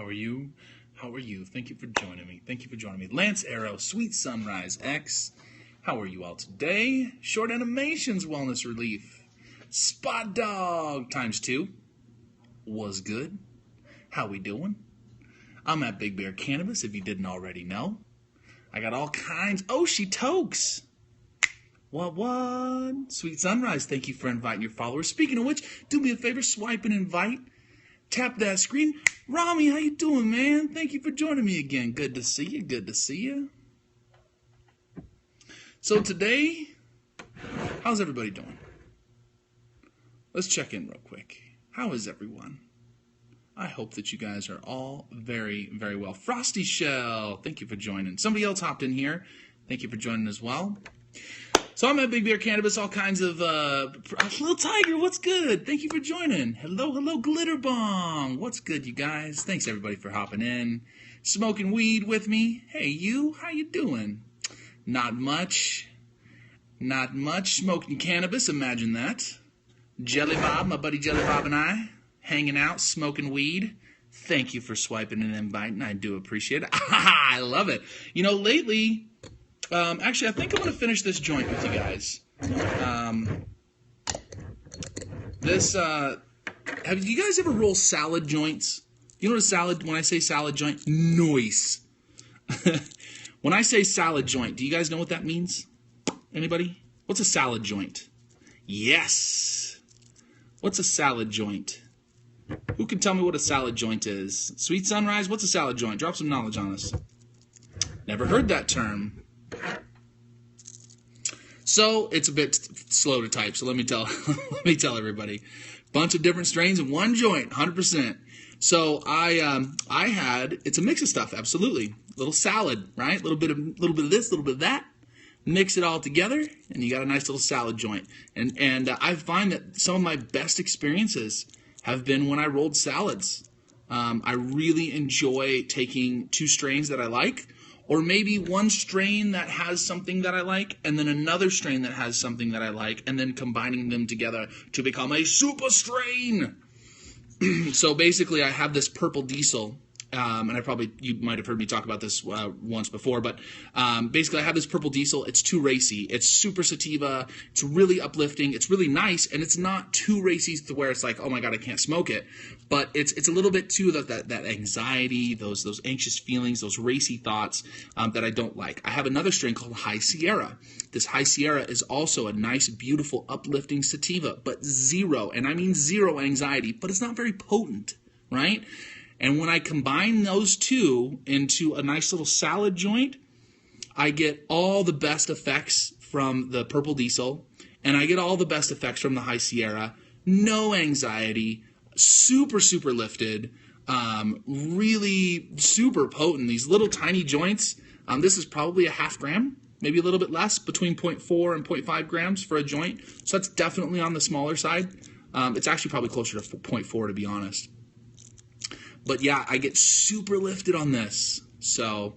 How are you? How are you? Thank you for joining me. Thank you for joining me. Lance Arrow, Sweet Sunrise X. How are you all today? Short Animations Wellness Relief. Spot Dog ×2. Was good? How we doing? I'm at Big Bear Cannabis, if you didn't already know. I got all kinds. Oh, she tokes. What? Sweet Sunrise, thank you for inviting your followers. Speaking of which, do me a favor, swipe and invite. Tap that screen. Rami, how you doing, man? Thank you for joining me again. Good to see you. Good to see you. So today, how's everybody doing? Let's check in real quick. How is everyone? I hope that you guys are all very, very well. Frosty Shell, thank you for joining. Somebody else hopped in here. Thank you for joining as well. So I'm at Big Bear Cannabis, all kinds of, Little Tiger, what's good? Thank you for joining. Hello, Glitter Bomb. What's good, you guys? Thanks, everybody, for hopping in. Smoking weed with me. Hey, you, how you doing? Not much. Smoking cannabis, imagine that. Jelly Bob, my buddy Jelly Bob and I, hanging out, smoking weed. Thank you for swiping and inviting. I do appreciate it. I love it. You know, lately... actually, I think I'm going to finish this joint with you guys. Have you guys ever rolled salad joints? You know what a salad, when I say salad joint? Noise. When I say salad joint, do you guys know what that means? Anybody? What's a salad joint? Yes. What's a salad joint? Who can tell me what a salad joint is? Sweet Sunrise, what's a salad joint? Drop some knowledge on us. Never heard that term. So it's a bit slow to type, so let me tell everybody. Bunch of different strains in one joint, 100%. So I had, it's a mix of stuff, absolutely. Little salad, right? Little bit of this, little bit of that. Mix it all together, and you got a nice little salad joint. And I find that some of my best experiences have been when I rolled salads. I really enjoy taking two strains that I like, or maybe one strain that has something that I like, and then another strain that has something that I like, and then combining them together to become a super strain. So basically, I have this Purple Diesel, and you might have heard me talk about this once before, but basically I have this Purple Diesel. It's too racy. It's super sativa. It's really uplifting. It's really nice, and it's not too racy to where it's like, oh my god, I can't smoke it. But it's a little bit too that anxiety, those anxious feelings, those racy thoughts that I don't like. I have another strain called High Sierra. This High Sierra is also a nice, beautiful, uplifting sativa, but zero, and I mean zero anxiety, but it's not very potent, right? And when I combine those two into a nice little salad joint, I get all the best effects from the Purple Diesel, and I get all the best effects from the High Sierra. No anxiety, super, super lifted, really super potent. These little tiny joints, this is probably a half gram, maybe a little bit less, between 0.4 and 0.5 grams for a joint. So that's definitely on the smaller side. It's actually probably closer to 0.4, to be honest. But yeah, I get super lifted on this. So,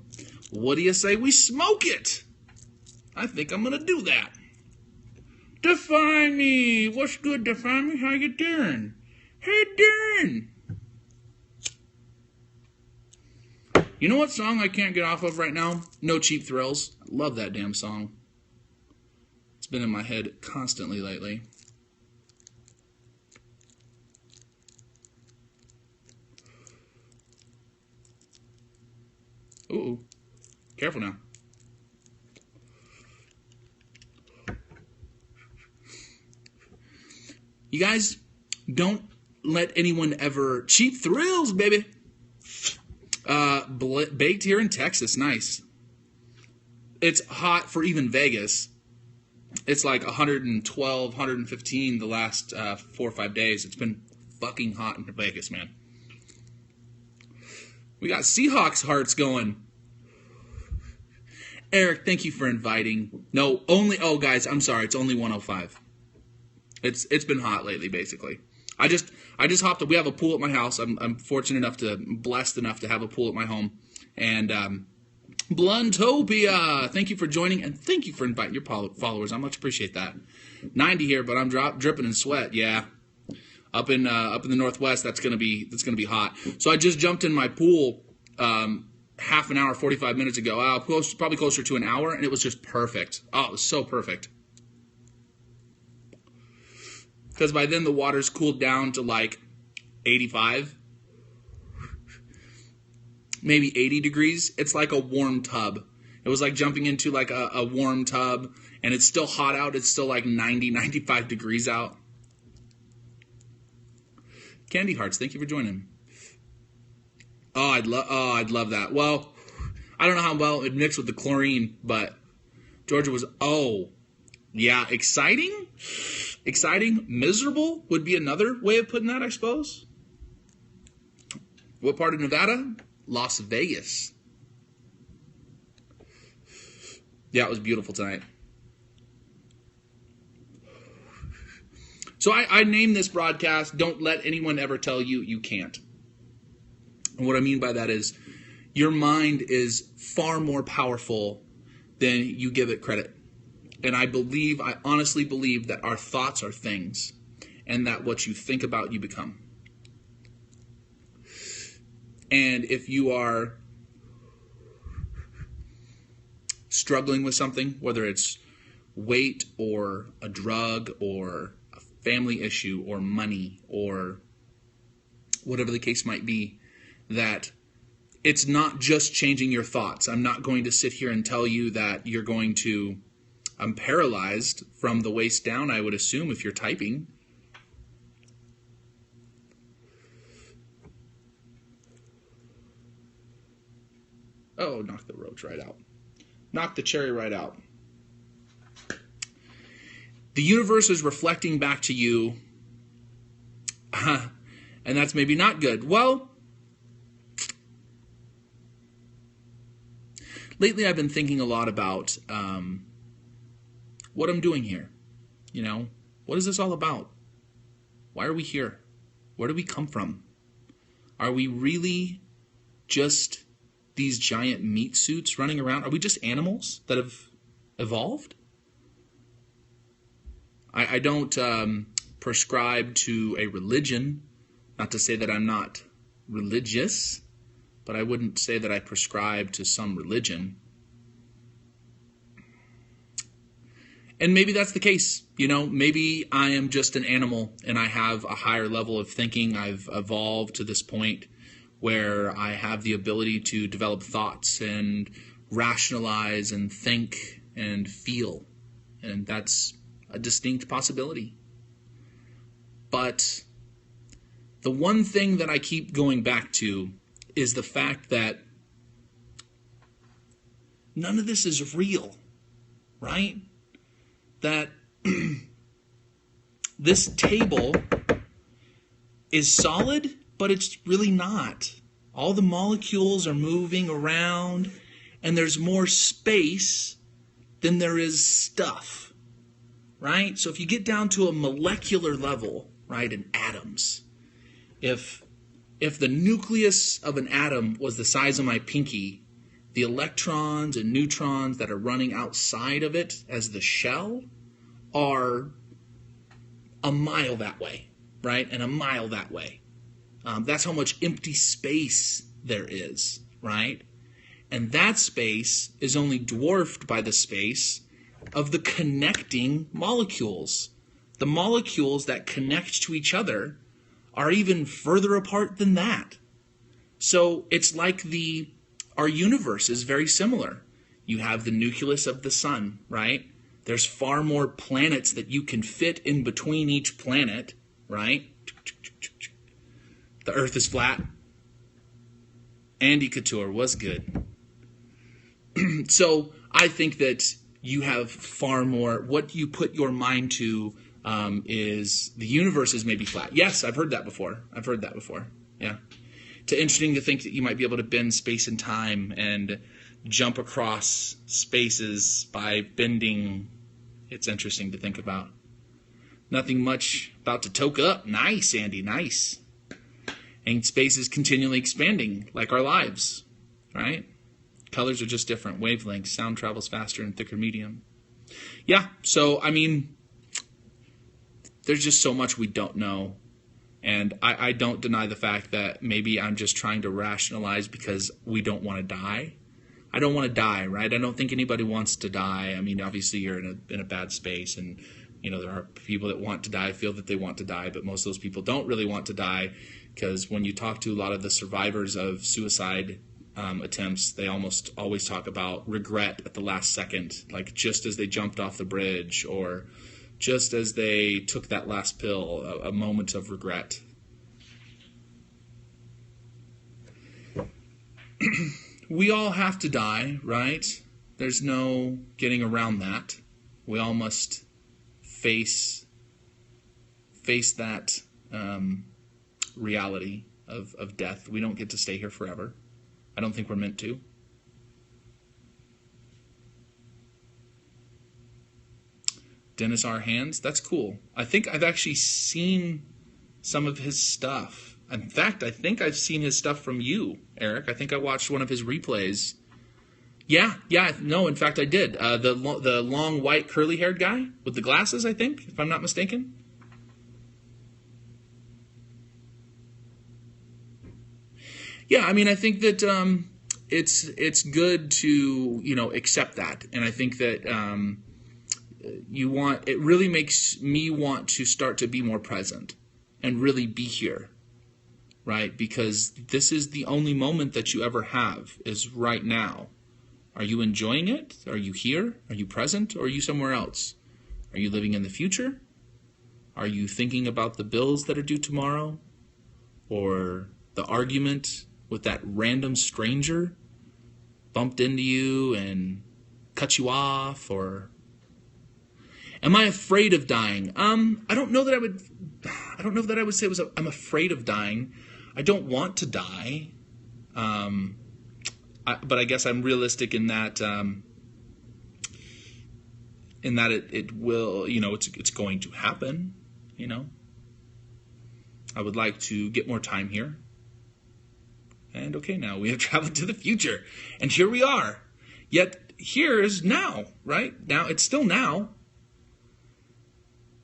what do you say we smoke it? I think I'm going to do that. Define me. What's good, Define me? How you doing? Hey, Darren. You know what song I can't get off of right now? No Cheap Thrills. I love that damn song. It's been in my head constantly lately. Ooh, careful now. You guys, don't let anyone ever... Cheap Thrills, baby. Baked here in Texas, nice. It's hot for even Vegas. It's like 112, 115 the last 4 or 5 days. It's been fucking hot in Vegas, man. We got Seahawks hearts going. Eric, thank you for inviting. No, oh guys, I'm sorry, it's only 105. It's been hot lately, basically. I just hopped up. We have a pool at my house. I'm blessed enough to have a pool at my home. And Bluntopia, thank you for joining, and thank you for inviting your followers. I much appreciate that. 90 here, but I'm dripping in sweat, yeah. Up in the Northwest, that's gonna be hot. So I just jumped in my pool half an hour, 45 minutes ago. Probably closer to an hour, and it was just perfect. Oh, it was so perfect. Because by then the water's cooled down to like 85, maybe 80 degrees. It's like a warm tub. It was like jumping into like a warm tub, and it's still hot out. It's still like 90, 95 degrees out. Candy Hearts, thank you for joining. Oh, I'd love that. Well, I don't know how well it mixed with the chlorine, but Georgia was, yeah, exciting. Miserable would be another way of putting that, I suppose. What part of Nevada? Las Vegas. Yeah, it was beautiful tonight. So I named this broadcast, Don't Let Anyone Ever Tell You You Can't. And what I mean by that is your mind is far more powerful than you give it credit. And I honestly believe that our thoughts are things, and that what you think about, you become. And if you are struggling with something, whether it's weight or a drug or a family issue or money or whatever the case might be, that it's not just changing your thoughts. I'm not going to sit here and tell you that you're going to... I'm paralyzed from the waist down, I would assume, if you're typing. Oh, knock the roach right out. Knock the cherry right out. The universe is reflecting back to you, and that's maybe not good. Well, lately I've been thinking a lot about what I'm doing here. What is this all about? Why are we here? Where do we come from? Are we really just these giant meat suits running around? Are we just animals that have evolved? I don't prescribe to a religion. Not to say that I'm not religious, but I wouldn't say that I prescribe to some religion. And maybe that's the case. Maybe I am just an animal and I have a higher level of thinking. I've evolved to this point where I have the ability to develop thoughts and rationalize and think and feel. And that's a distinct possibility. But the one thing that I keep going back to is the fact that none of this is real, right? That this table is solid, but it's really not. All the molecules are moving around, and there's more space than there is stuff, right? So if you get down to a molecular level, right, in atoms, if the nucleus of an atom was the size of my pinky, the electrons and neutrons that are running outside of it as the shell are a mile that way, right? And a mile that way. That's how much empty space there is, right? And that space is only dwarfed by the space of the connecting molecules. The molecules that connect to each other are even further apart than that. So it's like our universe is very similar. You have the nucleus of the sun, right? There's far more planets that you can fit in between each planet, right? The earth is flat. Andy Couture was good. So I think that you have far more. What you put your mind to is the universe is maybe flat. Yes, I've heard that before. Yeah. It's interesting to think that you might be able to bend space and time and jump across spaces by bending. It's interesting to think about. Nothing much about to toke up. Nice, Andy, nice. And space is continually expanding, like our lives, right? Colors are just different. Wavelengths. Sound travels faster in thicker medium. Yeah, so, there's just so much we don't know. And I don't deny the fact that maybe I'm just trying to rationalize because we don't want to die. I don't want to die, right? I don't think anybody wants to die. I mean, obviously you're in a bad space, and there are people that want to die, feel that they want to die, but most of those people don't really want to die, because when you talk to a lot of the survivors of suicide attempts, they almost always talk about regret at the last second, like just as they jumped off the bridge or just as they took that last pill, a moment of regret. We all have to die, right? There's no getting around that. We all must face that reality of death. We don't get to stay here forever. I don't think we're meant to. Dennis R. Hands, that's cool. I think I've actually seen some of his stuff. In fact, I think I've seen his stuff from you, Eric. I think I watched one of his replays. Yeah, no, in fact I did. The long white curly-haired guy with the glasses, I think, if I'm not mistaken. Yeah, I mean, I think that it's good to accept that, and I think that it really makes me want to start to be more present and really be here, right? Because this is the only moment that you ever have, is right now. Are you enjoying it? Are you here? Are you present? Or are you somewhere else? Are you living in the future? Are you thinking about the bills that are due tomorrow? Or the argument with that random stranger bumped into you and cut you off? Or am I afraid of dying? I don't know that I would say I'm afraid of dying. I don't want to die. But I guess I'm realistic in that it will, it's going to happen, I would like to get more time here. And okay, now we have traveled to the future. And here we are. Yet here is now, right? Now, it's still now.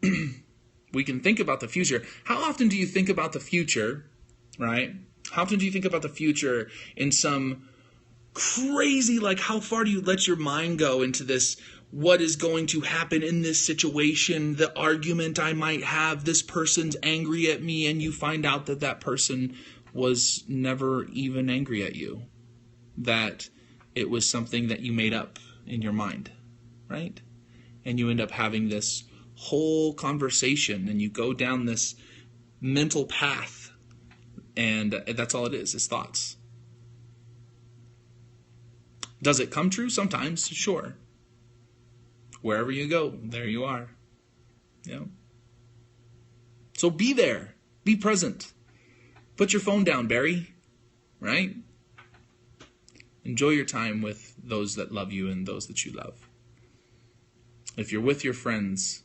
We can think about the future. How often do you think about the future, right? How often do you think about the future in some crazy, like how far do you let your mind go into this, what is going to happen in this situation, the argument I might have, this person's angry at me, and you find out that that person was never even angry at you, that it was something that you made up in your mind, right? And you end up having this whole conversation, and you go down this mental path, and that's all it is thoughts. Does it come true? Sometimes, sure. Wherever you go, there you are. So be there. Be present. Put your phone down, Barry. Right? Enjoy your time with those that love you and those that you love. If you're with your friends,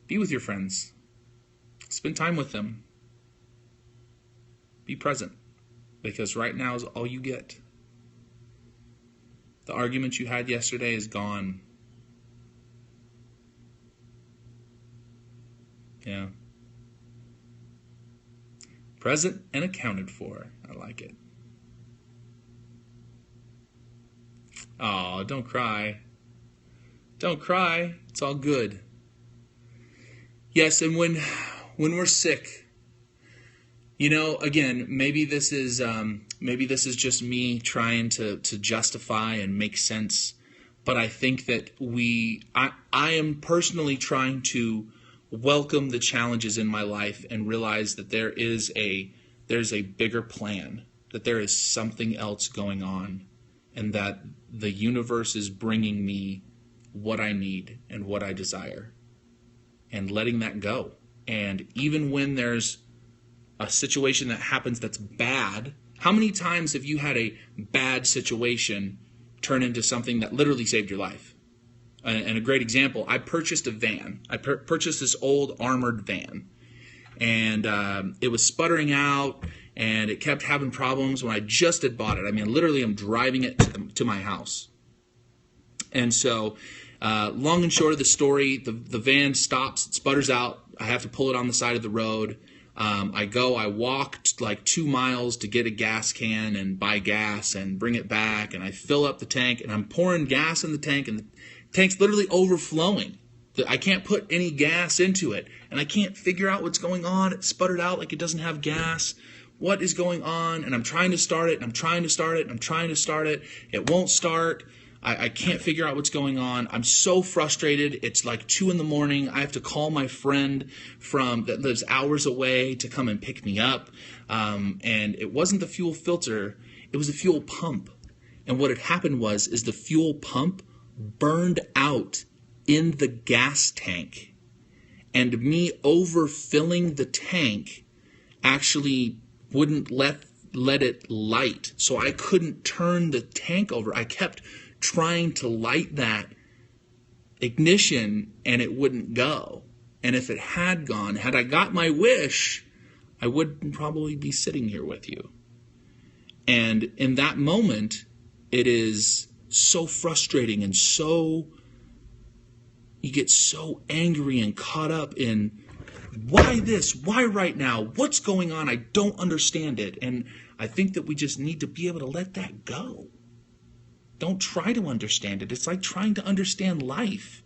be with your friends. Spend time with them. Be present. Because right now is all you get. The argument you had yesterday is gone. Yeah. Present and accounted for. I like it. Oh, don't cry. Don't cry. It's all good. Yes, and when we're sick, again, maybe this is just me trying to justify and make sense, but I think that I am personally trying to welcome the challenges in my life and realize that there's a bigger plan, that there is something else going on, and that the universe is bringing me what I need and what I desire, and letting that go. And even when there's a situation that happens that's bad, how many times have you had a bad situation turn into something that literally saved your life? And a great example, I purchased a van. I purchased this old armored van. And it was sputtering out, and it kept having problems when I just had bought it. I mean, literally, I'm driving it to my house. And so, long and short of the story, the van stops, it sputters out. I have to pull it on the side of the road. I walked like 2 miles to get a gas can and buy gas and bring it back, and I fill up the tank, and I'm pouring gas in the tank, and the tank's literally overflowing. I can't put any gas into it, and I can't figure out what's going on. It sputtered out like it doesn't have gas. What is going on? And I'm trying to start it, and I'm trying to start it, and I'm trying to start it. It won't start. I can't figure out what's going on. I'm so frustrated. It's like 2 a.m. I have to call my friend that lives hours away to come and pick me up. And it wasn't the fuel filter. It was the fuel pump. And what had happened is the fuel pump burned out in the gas tank. And me overfilling the tank actually wouldn't let it light. So I couldn't turn the tank over. I kept trying to light that ignition, and it wouldn't go. And if it had gone, had I got my wish, I wouldn't probably be sitting here with you. And in that moment, it is so frustrating, and you get so angry and caught up in, why this? Why right now? What's going on? I don't understand it. And I think that we just need to be able to let that go. Don't try to understand it. It's like trying to understand life.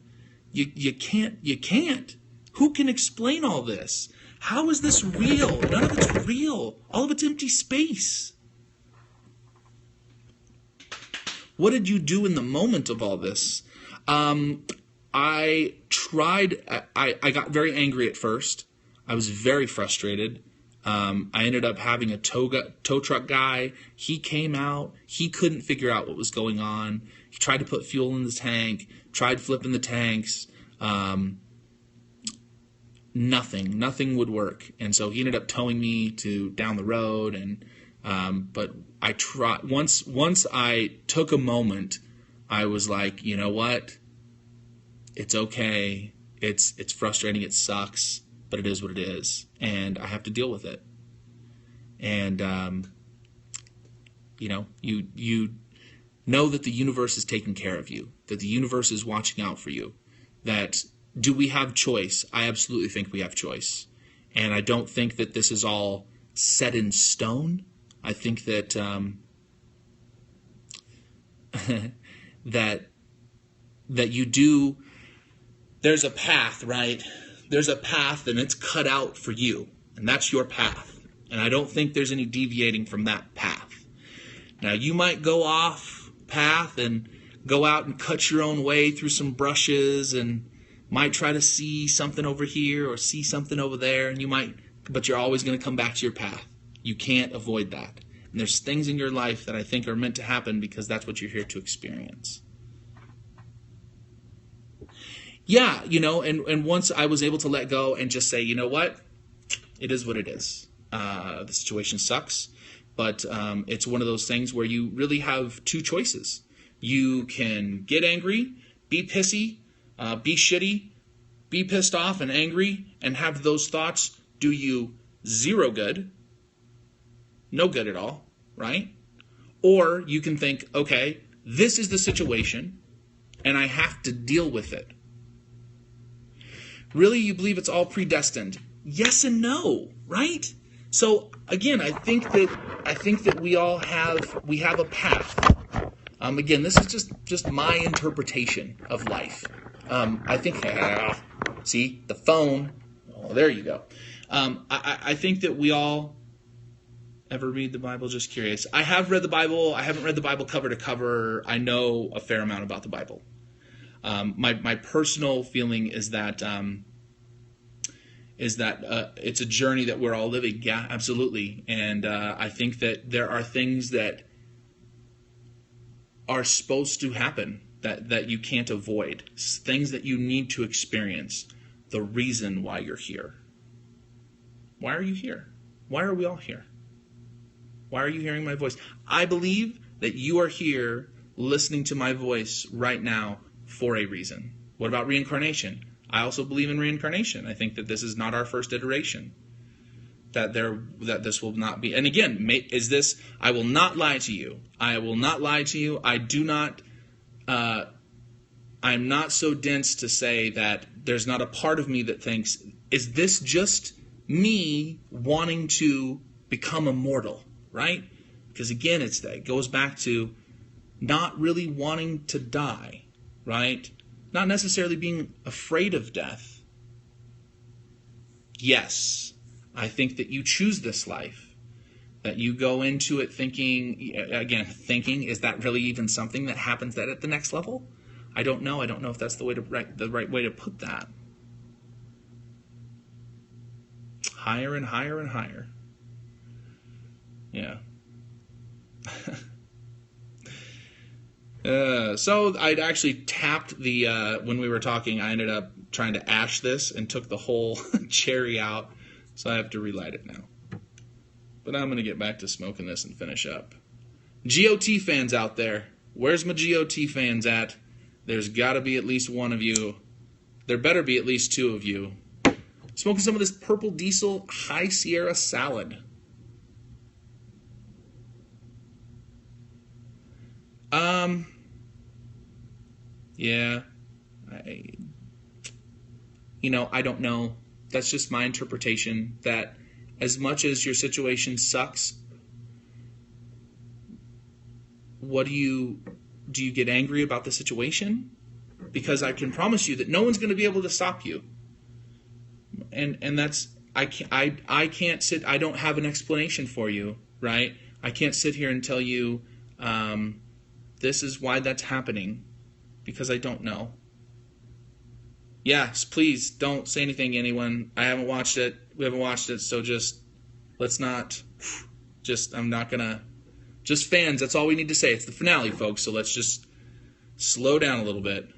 You can't. Who can explain all this? How is this real? None of it's real. All of it's empty space. What did you do in the moment of all this? I got very angry at first. I was very frustrated. I ended up having a tow truck guy. He came out. He couldn't figure out what was going on. He tried to put fuel in the tank, tried flipping the tanks. Nothing would work. And so he ended up towing me down the road. But I tried. Once I took a moment, I was like, you know what? It's okay. It's frustrating. It sucks. But it is what it is, and I have to deal with it. And you know that the universe is taking care of you, that the universe is watching out for you. That do we have choice? I absolutely think we have choice, and I don't think that this is all set in stone. I think that that you do. There's a path, right? There's a path, and it's cut out for you, and that's your path. And I don't think there's any deviating from that path. Now, you might go off path and go out and cut your own way through some brushes, and might try to see something over here or see something over there, but you're always going to come back to your path. You can't avoid that. And there's things in your life that I think are meant to happen because that's what you're here to experience. Yeah, and once I was able to let go and just say, you know what? It is what it is. The situation sucks, but it's one of those things where you really have 2 choices. You can get angry, be pissy, be shitty, be pissed off and angry, and have those thoughts do you 0 good, no good at all, right? Or you can think, okay, this is the situation, and I have to deal with it. Really, you believe it's all predestined? Yes and no, right? So again, I think that we have a path. Again, this is just my interpretation of life. I think, see the phone. Oh, there you go. I think that we all ever read the Bible. Just curious. I have read the Bible. I haven't read the Bible cover to cover. I know a fair amount about the Bible. My personal feeling is that it's a journey that we're all living. Yeah, absolutely. And I think that there are things that are supposed to happen that you can't avoid. Things that you need to experience. The reason why you're here. Why are you here? Why are we all here? Why are you hearing my voice? I believe that you are here listening to my voice right now for a reason. What about reincarnation? I also believe in reincarnation. I think that this is not our first iteration. That this will not be. And again, I will not lie to you. I will not lie to you. I do not. I'm not so dense to say that there's not a part of me that thinks, is this just me wanting to become immortal, right? Because again, it goes back to not really wanting to die, right? Not necessarily being afraid of death. Yes, I think that you choose this life, that you go into it thinking, is that really even something that happens at the next level? I don't know. I don't know if that's the right way to put that. Higher and higher and higher. Yeah. So I'd actually tapped when we were talking, I ended up trying to ash this and took the whole cherry out. So I have to relight it now. But I'm going to get back to smoking this and finish up. GOT fans out there, where's my GOT fans at? There's got to be at least one of you. There better be at least two of you. Smoking some of this Purple Diesel High Sierra Salad. Yeah. I don't know. That's just my interpretation, that as much as your situation sucks, do you get angry about the situation? Because I can promise you that no one's going to be able to stop you. And that's, I can't sit, I don't have an explanation for you, right? I can't sit here and tell you, this is why that's happening, because I don't know. Yes, please don't say anything, anyone. I haven't watched it. We haven't watched it, so I'm not gonna, just fans, that's all we need to say. It's the finale, folks, so let's just slow down a little bit.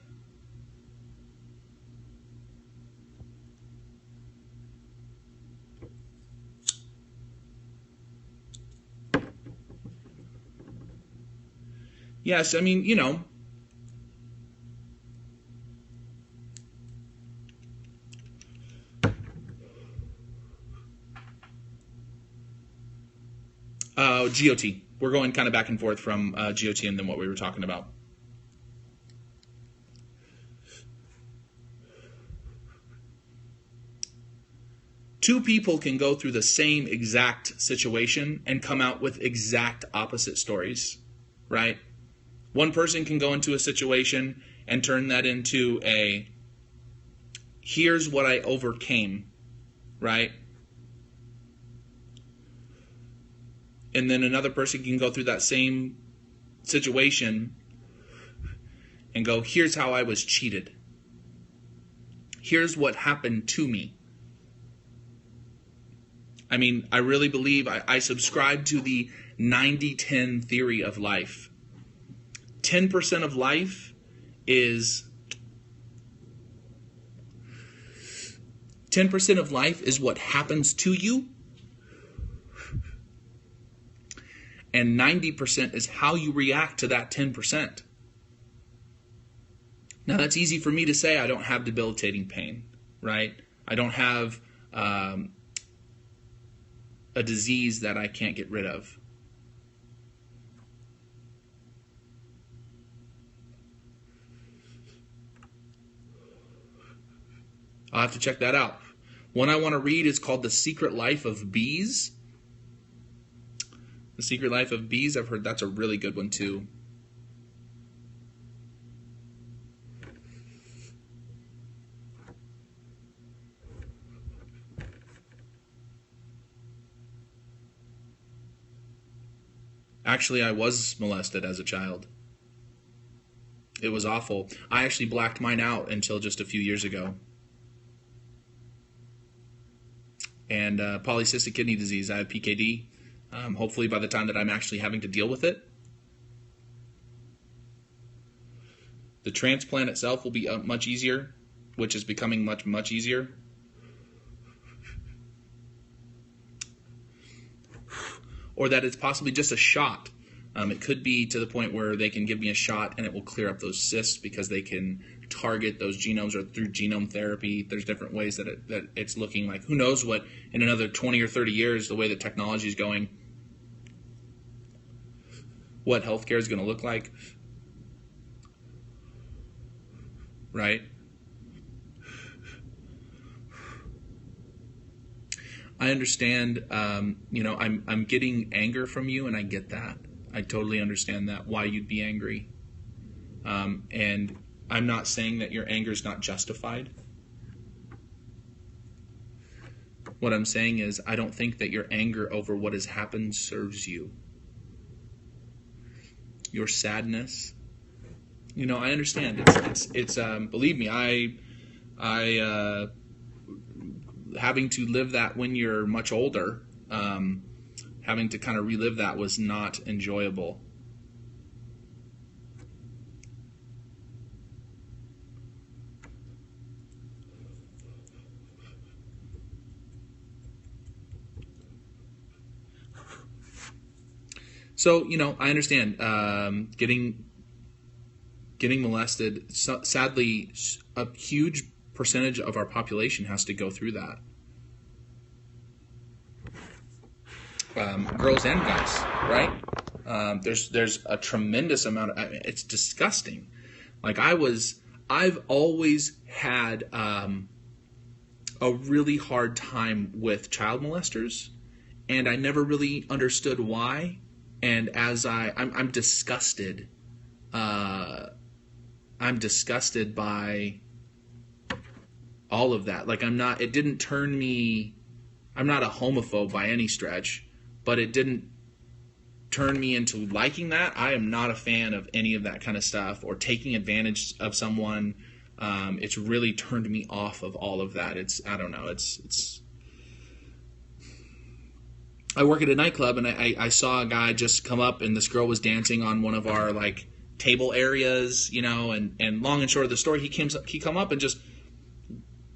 Yes, I mean, GOT. We're going kind of back and forth from GOT and then what we were talking about. Two people can go through the same exact situation and come out with exact opposite stories, right? One person can go into a situation and turn that into here's what I overcame, right? And then another person can go through that same situation and go, here's how I was cheated. Here's what happened to me. I mean, I really believe I subscribe to the 90-10 theory of life. 10% of life is 10% of life is what happens to you, and 90% is how you react to that 10%. Now, that's easy for me to say. I don't have debilitating pain, right? I don't have a disease that I can't get rid of. I'll have to check that out. One I want to read is called The Secret Life of Bees. The Secret Life of Bees, I've heard that's a really good one too. Actually, I was molested as a child. It was awful. I actually blacked mine out until just a few years ago. And polycystic kidney disease, I have PKD. Hopefully by the time that I'm actually having to deal with it, the transplant itself will be much easier, which is becoming much, much easier. Or that it's possibly just a shot. It could be to the point where they can give me a shot and it will clear up those cysts because they can target those genomes, or through genome therapy. There's different ways that it's looking like. Who knows what in another 20 or 30 years, the way that technology is going, what healthcare is going to look like, right? I understand. I'm getting anger from you, and I get that. I totally understand that, why you'd be angry. And I'm not saying that your anger is not justified. What I'm saying is, I don't think that your anger over what has happened serves you. Your sadness, I understand. It's believe me, I having to live that when you're much older, having to kind of relive that was not enjoyable. So, I understand getting molested. Sadly, a huge percentage of our population has to go through that. Girls and guys, right? There's a tremendous amount of. It's disgusting. Like I've always had a really hard time with child molesters, and I never really understood why. And as I'm disgusted. I'm disgusted by all of that. Like it didn't turn me. I'm not a homophobe by any stretch, but it didn't turn me into liking that. I am not a fan of any of that kind of stuff or taking advantage of someone. It's really turned me off of all of that. I don't know. I work at a nightclub, and I saw a guy just come up, and this girl was dancing on one of our table areas, and long and short of the story, he come up and just,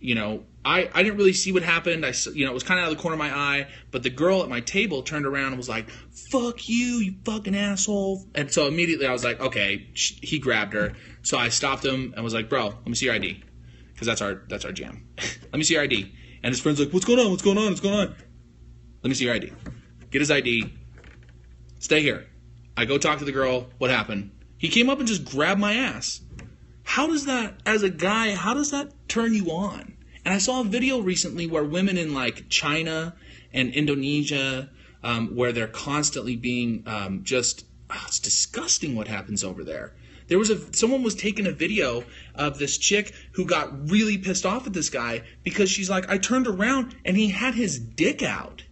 I didn't really see what happened. It was kind of out of the corner of my eye, but the girl at my table turned around and was like, "Fuck you, you fucking asshole!" And so immediately I was like, okay, he grabbed her. So I stopped him and was like, "Bro, let me see your ID," because that's our jam. Let me see your ID. And his friend's like, "What's going on? What's going on? What's going on?" Let me see your ID. Get his ID. Stay here. I go talk to the girl. What happened? He came up and just grabbed my ass. How does that, as a guy, how does that turn you on? And I saw a video recently where women in China and Indonesia, where they're constantly being it's disgusting what happens over there. Someone was taking a video of this chick who got really pissed off at this guy because she's like, I turned around and he had his dick out.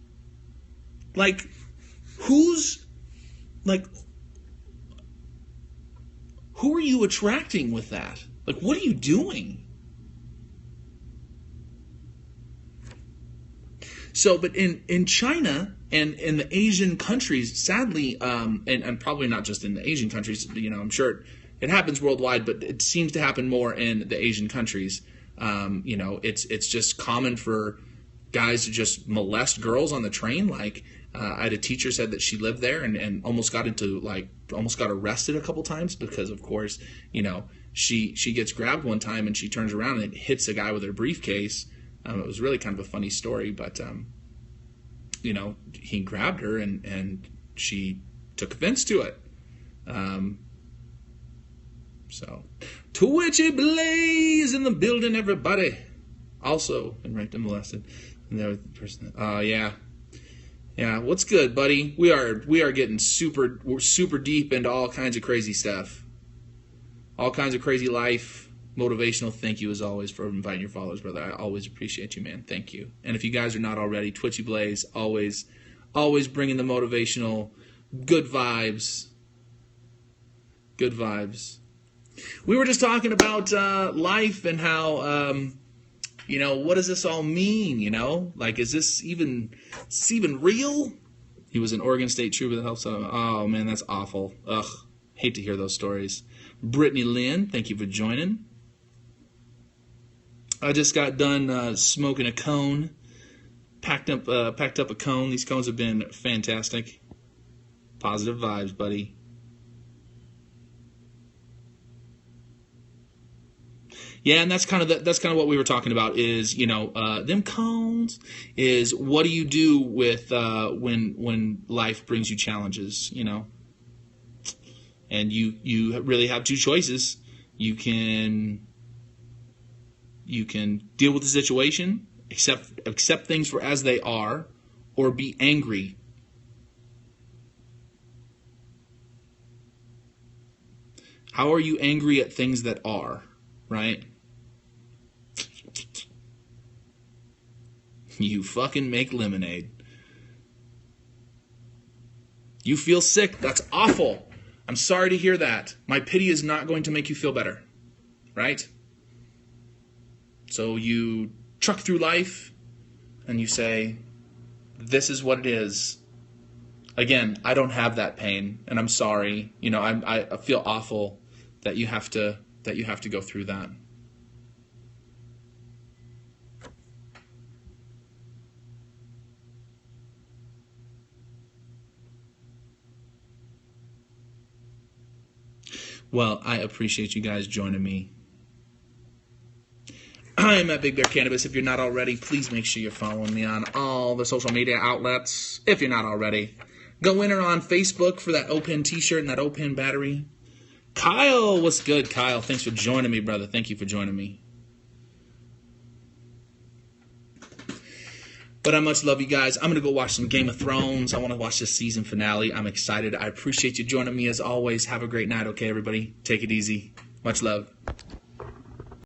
Who are you attracting with that? What are you doing? So, but in China and in the Asian countries, sadly, and probably not just in the Asian countries, I'm sure it happens worldwide, but it seems to happen more in the Asian countries. It's just common for guys to just molest girls on the train. I had a teacher said that she lived there and almost got arrested a couple times because, of course, she gets grabbed one time and she turns around and hits a guy with her briefcase. It was really kind of a funny story, but he grabbed her and she took offense to it. So, Twitchy Blaze in the building, everybody. Also, and right, molested. And there was the person. Yeah. What's good, buddy? We are getting super deep into all kinds of crazy stuff, all kinds of crazy life, motivational. Thank you as always for inviting your followers, brother. I always appreciate you, man. Thank you. And if you guys are not already, Twitchy Blaze always bringing the motivational, good vibes. Good vibes. We were just talking about life and how. What does this all mean? Is this even real? He was an Oregon State Trooper that helps. Oh man, that's awful. Ugh, hate to hear those stories. Brittany Lynn, thank you for joining. I just got done smoking a cone. Packed up a cone. These cones have been fantastic. Positive vibes, buddy. Yeah, and that's kind of what we were talking about is, them cones is what do you do with when life brings you challenges, and you really have two choices. You can deal with the situation Accept things for as they are, or be angry. How are you angry at things that are, right? You fucking make lemonade. You feel sick. That's awful. I'm sorry to hear that. My pity is not going to make you feel better, right? So you truck through life and you say, this is what it is. Again, I don't have that pain, and I'm sorry. You know, I feel awful that you have to go through that. Well, I appreciate you guys joining me. I'm at Big Bear Cannabis. If you're not already, please make sure you're following me on all the social media outlets. If you're not already, go in or on Facebook for that O-Pen t-shirt and that O-Pen battery. Kyle, what's good, Kyle? Thanks for joining me, brother. Thank you for joining me. But I much love you guys. I'm going to go watch some Game of Thrones. I want to watch the season finale. I'm excited. I appreciate you joining me as always. Have a great night, okay, everybody? Take it easy. Much love.